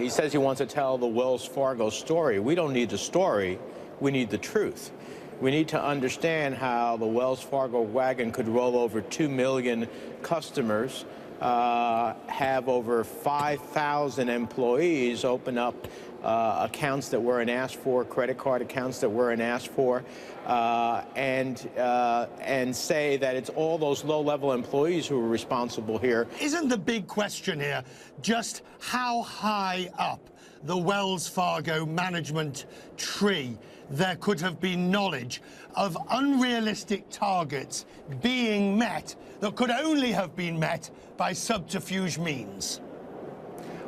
He says he wants to tell the Wells Fargo story. We don't need the story, we need the truth. We need to understand how the Wells Fargo wagon could roll over 2 million customers, have over 5,000 employees open up accounts that weren't asked for, credit card accounts that weren't asked for, and say that it's all those low-level employees who are responsible here. Isn't the big question here just how high up the Wells Fargo management tree there could have been knowledge of unrealistic targets being met that could only have been met by subterfuge means?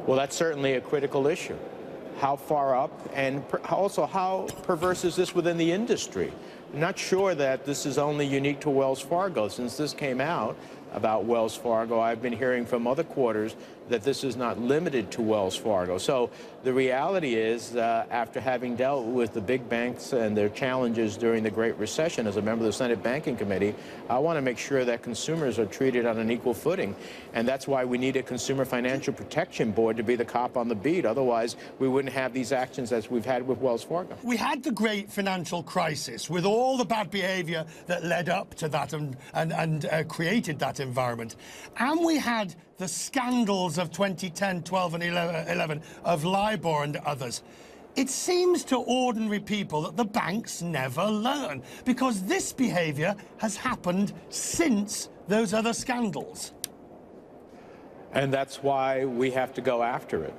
Well, that's certainly a critical issue. How far up, and also how perverse is this within the industry? I'm not sure that this is only unique to Wells Fargo. Since this came out about Wells Fargo, I've been hearing from other quarters that this is not limited to Wells Fargo. So the reality is, after having dealt with the big banks and their challenges during the Great Recession as a member of the Senate Banking Committee, I want to make sure that consumers are treated on an equal footing. And that's why we need a Consumer Financial Protection Board to be the cop on the beat. Otherwise, we wouldn't have these actions as we've had with Wells Fargo. We had the great financial crisis with all the bad behavior that led up to that and created that environment. And we had the scandals of 2010, 12 and 11 of LIBOR and others. It seems to ordinary people that the banks never learn, because this behavior has happened since those other scandals. And that's why we have to go after it.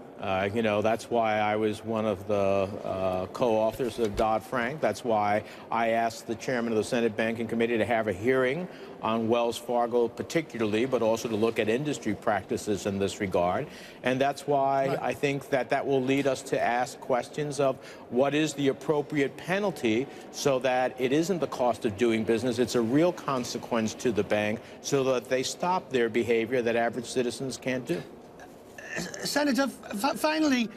You know, that's why I was one of the co-authors of Dodd-Frank. That's why I asked the chairman of the Senate Banking Committee to have a hearing on Wells Fargo particularly, but also to look at industry practices in this regard. And that's why I think that that will lead us to ask questions of what is the appropriate penalty so that it isn't the cost of doing business, it's a real consequence to the bank so that they stop their behavior that average citizens can't do. Senator, finally,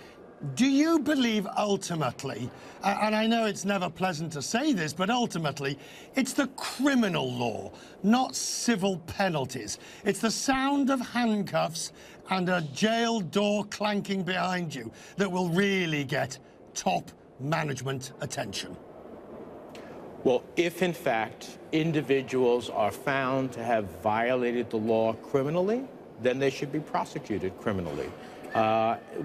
do you believe ultimately, and I know it's never pleasant to say this, but ultimately it's the criminal law, not civil penalties. It's the sound of handcuffs and a jail door clanking behind you that will really get top management attention? Well, if in fact individuals are found to have violated the law criminally, then they should be prosecuted criminally.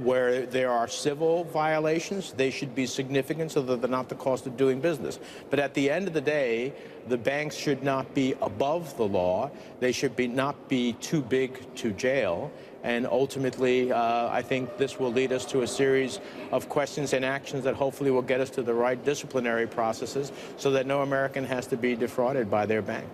Where there are civil violations, they should be significant so that they're not the cost of doing business. But at the end of the day, the banks should not be above the law. They should not be too big to jail. And ultimately, I think this will lead us to a series of questions and actions that hopefully will get us to the right disciplinary processes so that no American has to be defrauded by their bank.